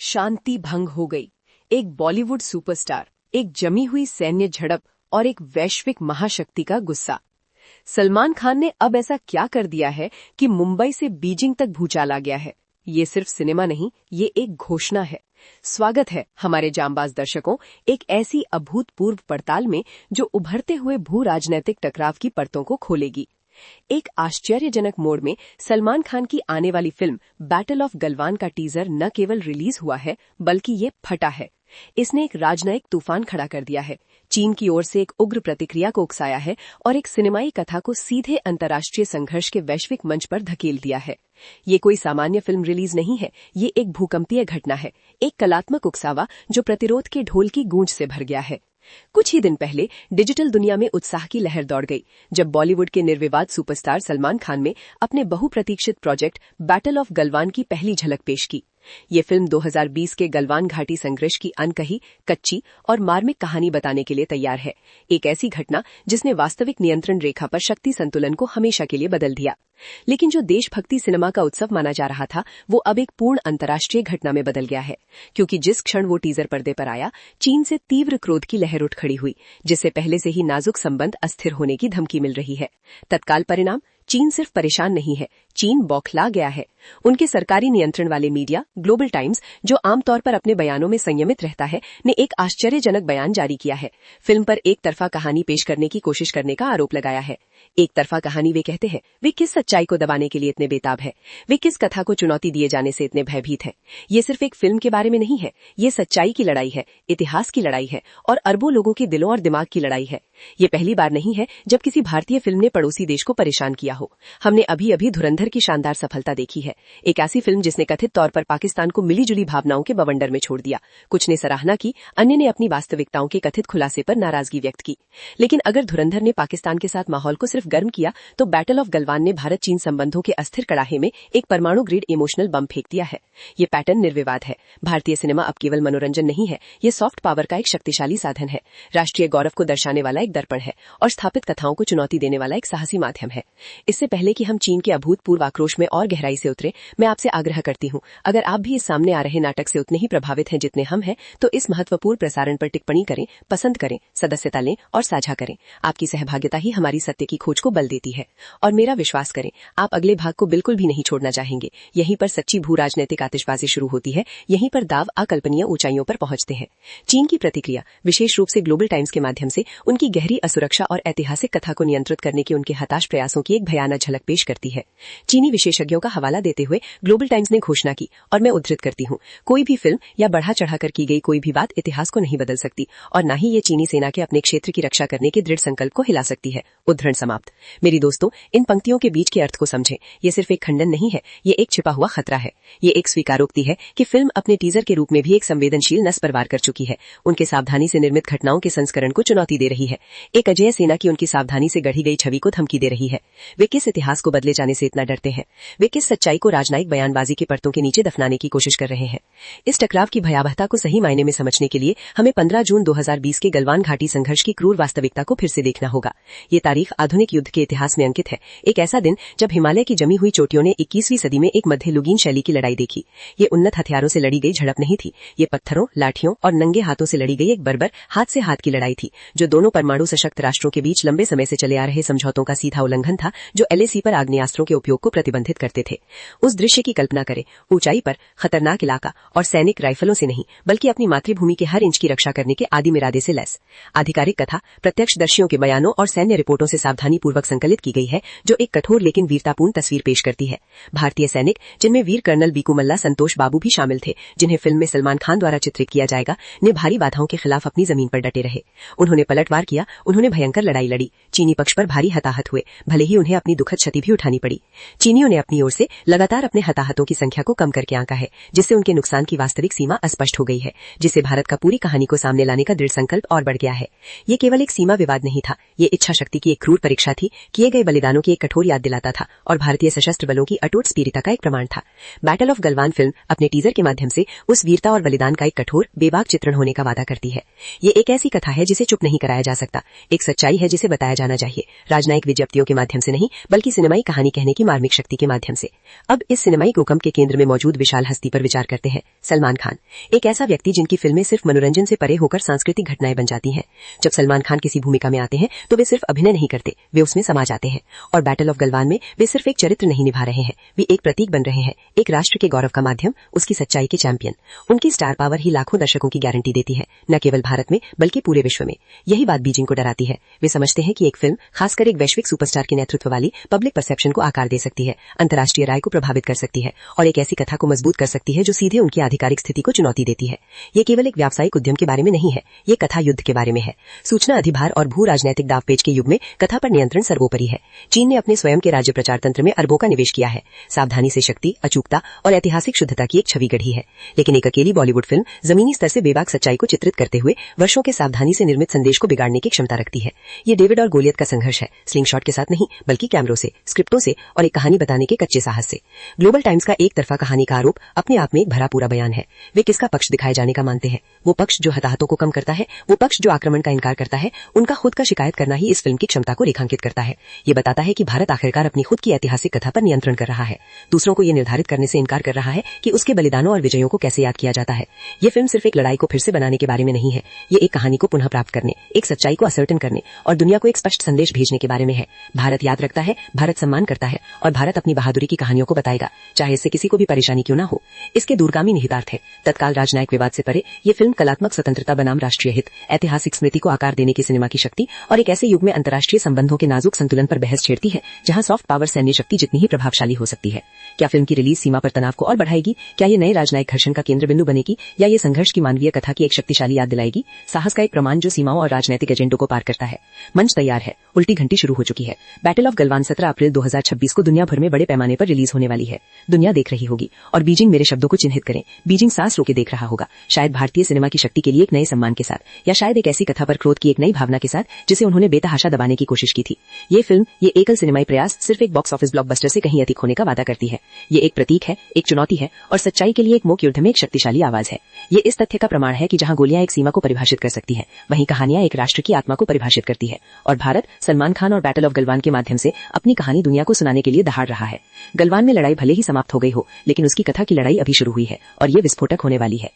शांति भंग हो गई। एक बॉलीवुड सुपरस्टार, एक जमी हुई सैन्य झड़प और एक वैश्विक महाशक्ति का गुस्सा। सलमान खान ने अब ऐसा क्या कर दिया है कि मुंबई से बीजिंग तक भूचाल आ गया है। ये सिर्फ सिनेमा नहीं, ये एक घोषणा है। स्वागत है हमारे जांबाज दर्शकों एक ऐसी अभूतपूर्व पड़ताल में जो उभरते हुए भू राजनैतिक टकराव की परतों को खोलेगी। एक आश्चर्यजनक मोड़ में सलमान खान की आने वाली फिल्म बैटल ऑफ गलवान का टीजर न केवल रिलीज हुआ है बल्कि ये फटा है। इसने एक राजनयिक तूफान खड़ा कर दिया है, चीन की ओर से एक उग्र प्रतिक्रिया को उकसाया है और एक सिनेमाई कथा को सीधे अंतर्राष्ट्रीय संघर्ष के वैश्विक मंच पर धकेल दिया है। ये कोई सामान्य फिल्म रिलीज नहीं है, ये एक भूकंपीय घटना है, एक कलात्मक उकसावा जो प्रतिरोध के ढोल की गूंज से भर गया है। कुछ ही दिन पहले डिजिटल दुनिया में उत्साह की लहर दौड़ गई जब बॉलीवुड के निर्विवाद सुपरस्टार सलमान खान ने अपने बहुप्रतीक्षित प्रोजेक्ट बैटल ऑफ गलवान की पहली झलक पेश की। ये फिल्म 2020 के गलवान घाटी संघर्ष की अनकही, कच्ची और मार्मिक कहानी बताने के लिए तैयार है। एक ऐसी घटना जिसने वास्तविक नियंत्रण रेखा पर शक्ति संतुलन को हमेशा के लिए बदल दिया। लेकिन जो देशभक्ति सिनेमा का उत्सव माना जा रहा था वो अब एक पूर्ण अंतर्राष्ट्रीय घटना में बदल गया है, क्योंकि जिस क्षण वो टीजर पर्दे पर आया, चीन से तीव्र क्रोध की लहर उठ खड़ी हुई, जिससे पहले से ही नाजुक संबंध अस्थिर होने की धमकी मिल रही है। तत्काल परिणाम, चीन सिर्फ परेशान नहीं है, चीन बौखला गया है। उनके सरकारी नियंत्रण वाले मीडिया ग्लोबल टाइम्स, जो आमतौर पर अपने बयानों में संयमित रहता है, ने एक आश्चर्यजनक बयान जारी किया है। फिल्म पर एक तरफा कहानी पेश करने की कोशिश करने का आरोप लगाया है। एक तरफा कहानी वे कहते हैं, वे किस सच्चाई को दबाने के लिए इतने बेताब है, वे किस कथा को चुनौती दिए जाने से इतने भयभीत है। ये सिर्फ एक फिल्म के बारे में नहीं है, ये सच्चाई की लड़ाई है, इतिहास की लड़ाई है और अरबों लोगों के दिलों और दिमाग की लड़ाई है। ये पहली बार नहीं है जब किसी भारतीय फिल्म ने पड़ोसी देश को परेशान किया हो। हमने अभी अभी धुरंधर की शानदार सफलता देखी है, एक ऐसी फिल्म जिसने कथित तौर पर पाकिस्तान को मिलीजुली भावनाओं के बवंडर में छोड़ दिया। कुछ ने सराहना की, अन्य ने अपनी वास्तविकताओं के कथित खुलासे पर नाराजगी व्यक्त की। लेकिन अगर धुरंधर ने पाकिस्तान के साथ माहौल को सिर्फ गर्म किया, तो बैटल ऑफ गलवान ने भारत चीन संबंधों के अस्थिर कड़ाहे में एक परमाणु ग्रेड इमोशनल बम फेंक दिया है। ये पैटर्न निर्विवाद है। भारतीय सिनेमा अब केवल मनोरंजन नहीं है, ये सॉफ्ट पावर का एक शक्तिशाली साधन है, राष्ट्रीय गौरव को दर्शाने वाला एक दर्पण है और स्थापित कथाओं को चुनौती देने वाला एक साहसी माध्यम है। इससे पहले कि हम चीन के अभूतपूर्व आक्रोश में और गहराई से उतरे, मैं आपसे आग्रह करती हूँ, अगर आप भी इस सामने आ रहे नाटक से उतने ही प्रभावित हैं जितने हम हैं, तो इस महत्वपूर्ण प्रसारण पर टिप्पणी करें, पसंद करें, सदस्यता लें और साझा करें। आपकी सहभागिता ही हमारी सत्य की खोज को बल देती है और मेरा विश्वास करें, आप अगले भाग को बिल्कुल भी नहीं छोड़ना चाहेंगे। यहीं पर सच्ची भू राजनीतिक आतिशबाजी शुरू होती है, यहीं पर दाव अकल्पनीय ऊंचाइयों पर पहुंचते हैं। चीन की प्रतिक्रिया, विशेष रूप से ग्लोबल टाइम्स के माध्यम से, उनकी गहरी असुरक्षा और ऐतिहासिक कथा को नियंत्रित करने के उनके हताश प्रयासों की एक भयानक झलक पेश करती है। चीनी विशेषज्ञों का हवाला देते हुए ग्लोबल टाइम्स ने घोषणा की, और मैं उद्धृत करती हूँ, कोई भी फिल्म या बढ़ा चढ़ाकर की गई कोई भी बात इतिहास को नहीं बदल सकती और न ही ये चीनी सेना के अपने क्षेत्र की रक्षा करने के दृढ़ संकल्प को हिला सकती है। उद्धरण समाप्त। मेरी दोस्तों, इन पंक्तियों के बीच के अर्थ को समझें। ये सिर्फ एक खंडन नहीं है, ये एक छिपा हुआ खतरा है। ये एक स्वीकारोक्ति है कि फिल्म अपने टीजर के रूप में भी एक संवेदनशील नस पर वार कर चुकी है, उनके सावधानी से निर्मित घटनाओं के संस्करण को चुनौती दे रही है, एक अजेय सेना की उनकी सावधानी से गढ़ी गई छवि को धमकी दे रही है। वे किस इतिहास को बदले जाने से इतना डरते हैं, वे किस सच्चाई को राजनयिक बयानबाजी के परतों के नीचे दफनाने की कोशिश कर रहे हैं। इस टकराव की भयावहता को सही मायने में समझने के लिए हमें 15 जून 2020 के गलवान घाटी संघर्ष की क्रूर वास्तविकता को फिर से देखना होगा। ये तारीख आधुनिक युद्ध के इतिहास में अंकित है, एक ऐसा दिन जब हिमालय की जमी हुई चोटियों ने 21वीं सदी में एक मध्ययुगीन शैली की लड़ाई देखी। ये उन्नत हथियारों से लड़ी गई झड़प नहीं थी, ये पत्थरों, लाठियों और नंगे हाथों से लड़ी गई एक बर्बर हाथ से हाथ की लड़ाई थी, जो दोनों परमाणु सशक्त राष्ट्रों के बीच लंबे समय से चले आ रहे समझौतों का सीधा उल्लंघन था, जो LAC पर आग्नेयास्त्रों के उपयोग को प्रतिबंधित करते थे। उस दृश्य की कल्पना करें, ऊंचाई पर खतरनाक इलाका और सैनिक राइफलों से नहीं बल्कि अपनी मातृभूमि के हर इंच की रक्षा करने के आदिम इरादे से लैस। आधिकारिक कथा प्रत्यक्षदर्शियों के बयानों और सैन्य रिपोर्टों से सावधानी पूर्वक संकलित की गई है, जो एक कठोर लेकिन वीरतापूर्ण तस्वीर पेश करती है। भारतीय सैनिक, जिनमें वीर कर्नल बीकू मल्ला, संतोष बाबू भी शामिल थे, जिन्हें फिल्म में सलमान खान द्वारा चित्रित किया जाएगा, ने भारी बाधाओं के खिलाफ अपनी जमीन पर डटे रहे। उन्होंने पलटवार किया, उन्होंने भयंकर लड़ाई लड़ी, चीनी पक्ष पर भारी हताहत हुए, भले ही उन्हें अपनी दुखद क्षति भी उठानी पड़ी। चीनियों ने अपनी ओर से लगातार अपने हताहतों की संख्या को कम करके आंका है, जिससे उनके नुकसान की वास्तविक सीमा अस्पष्ट हो गई है, जिससे भारत का पूरी कहानी को सामने लाने का दृढ़ संकल्प और बढ़ गया है। ये केवल एक सीमा विवाद नहीं था, ये इच्छा शक्ति की एक क्रूर परीक्षा थी, किए गए बलिदानों की एक कठोर याद दिलाता था और भारतीय सशस्त्र बलों की अटूट स्पिरिता का एक प्रमाण था। बैटल ऑफ गलवान फिल्म अपने टीजर के माध्यम से उस वीरता और बलिदान का एक कठोर बेबाक चित्रण होने का वादा करती है। ये एक ऐसी कथा है जिसे चुप नहीं कराया जा सकता, एक सच्चाई है जिसे बताया जाना चाहिए, राजनयिक विज्ञप्तियों के माध्यम से नहीं बल्कि सिनेमाई कहानी कहने की मार्ग मार्मिक शक्ति के माध्यम से। अब इस सिनेमाई भूकंप के केंद्र में मौजूद विशाल हस्ती पर विचार करते हैं। सलमान खान, एक ऐसा व्यक्ति जिनकी फिल्में सिर्फ मनोरंजन से परे होकर सांस्कृतिक घटनाएं बन जाती हैं। जब सलमान खान किसी भूमिका में आते हैं तो वे सिर्फ अभिनय नहीं करते, वे उसमें समा जाते हैं। और बैटल ऑफ गलवान में वे सिर्फ एक चरित्र नहीं निभा रहे हैं, वे एक प्रतीक बन रहे हैं, एक राष्ट्र के गौरव का माध्यम, उसकी सच्चाई के चैंपियन। उनकी स्टार पावर ही लाखों दर्शकों की गारंटी देती है, न केवल भारत में बल्कि पूरे विश्व में। यही बात बीजिंग को डराती है। वे समझते हैं कि एक फिल्म, खासकर एक वैश्विक सुपरस्टार के नेतृत्व वाली, पब्लिक परसेप्शन को आकार दे सकती है, अंतर्राष्ट्रीय राय को प्रभावित कर सकती है और एक ऐसी कथा को मजबूत कर सकती है जो सीधे उनकी आधिकारिक स्थिति को चुनौती देती है। ये केवल एक व्यावसायिक उद्यम के बारे में नहीं है, ये कथा युद्ध के बारे में है। सूचना अधिभार और भू राजनैतिक दावपेच के युग में कथा पर नियंत्रण सर्वोपरि है। चीन ने अपने स्वयं के राज्य प्रचार तंत्र में अरबों का निवेश किया है, सावधानी से शक्ति, अचूकता और ऐतिहासिक शुद्धता की एक छवि गढ़ी है। लेकिन एक अकेली बॉलीवुड फिल्म जमीनी स्तर से बेबाक सच्चाई को चित्रित करते हुए वर्षों के सावधानी से निर्मित संदेश को बिगाड़ने की क्षमता रखती है। ये डेविड और गोलियत का संघर्ष है, स्लिंगशॉट के साथ नहीं बल्कि कैमरों से, स्क्रिप्टों से और एक कहानी बताने के कच्चे साहस से। ग्लोबल टाइम्स का एक तरफा कहानी का आरोप अपने आप में एक भरा पूरा बयान है। वे किसका पक्ष दिखाए जाने का मानते हैं? वो पक्ष जो हताहतों को कम करता है, वो पक्ष जो आक्रमण का इनकार करता है। उनका खुद का शिकायत करना ही इस फिल्म की क्षमता को रेखांकित करता है। ये बताता है कि भारत आखिरकार अपनी खुद की ऐतिहासिक कथा पर नियंत्रण कर रहा है, दूसरों को ये निर्धारित करने से इनकार कर रहा है कि उसके बलिदानों और विजयों को कैसे याद किया जाता है। ये फिल्म सिर्फ एक लड़ाई को फिर से बनाने के बारे में नहीं है, ये एक कहानी को पुनः प्राप्त करने, एक सच्चाई को असर्टन करने और दुनिया को एक स्पष्ट संदेश भेजने के बारे में है। भारत याद रखता है, भारत सम्मान करता है और भारत अपनी बहादुरी की कहानियों को बताएगा, चाहे इससे किसी को भी परेशानी क्यों ना हो। इसके दूरगामी निहितार्थ है। तत्काल राजनयिक विवाद से परे ये फिल्म कलात्मक स्वतंत्रता बनाम राष्ट्रीय हित, ऐतिहासिक स्मृति को आकार देने की सिनेमा की शक्ति और एक ऐसे युग में अंतर्राष्ट्रीय संबंधों के नाजुक संतुलन पर बहस छेड़ती है जहां सॉफ्ट पावर सैन्य शक्ति जितनी ही प्रभावशाली हो सकती है। क्या फिल्म की रिलीज सीमा पर तनाव को और बढ़ाएगी? क्या ये नए राजनयिक घर्षण का केंद्र बिंदु बनेगी या ये संघर्ष की मानवीय कथा की एक शक्तिशाली याद दिलाएगी? साहस का एक प्रमाण जो सीमाओं और राजनीतिक एजेंडों को पार करता है। मंच तैयार है, उल्टी घंटी शुरू हो चुकी है। बैटल ऑफ गलवान 17 अप्रैल 2026 को दुनिया भर में बड़े पैमाने पर रिलीज होने वाली है। दुनिया देख रही होगी और बीजिंग, मेरे शब्दों को चिन्हित करें, बीजिंग सांस रोके देख रहा होगा, शायद भारतीय सिनेमा की शक्ति के लिए एक नए सम्मान के साथ, या शायद एक ऐसी कथा पर क्रोध की एक नई भावना के साथ जिसे उन्होंने बेतहाशा दबाने की कोशिश की थी। ये फिल्म, ये एकल सिनेमाई प्रयास सिर्फ एक बॉक्स ऑफिस ब्लॉकबस्टर से कहीं अधिक होने का वादा करती है। ये एक प्रतीक है, एक चुनौती है और सच्चाई के लिए एक मूक युद्ध में एक शक्तिशाली आवाज है। ये इस तथ्य का प्रमाण है कि जहां गोलियां एक सीमा को परिभाषित कर सकती हैं, वहीं कहानियां एक राष्ट्र की आत्मा को परिभाषित करती है। और भारत सलमान खान और बैटल ऑफ गलवान के माध्यम से अपनी कहानी दुनिया को सुनाने के लिए दहाड़ रहा है। गलवान में लड़ाई भले ही समाप्त हो गई हो, लेकिन उसकी कथा की लड़ाई अभी शुरू हुई है और ये विस्फोटक होने वाली है।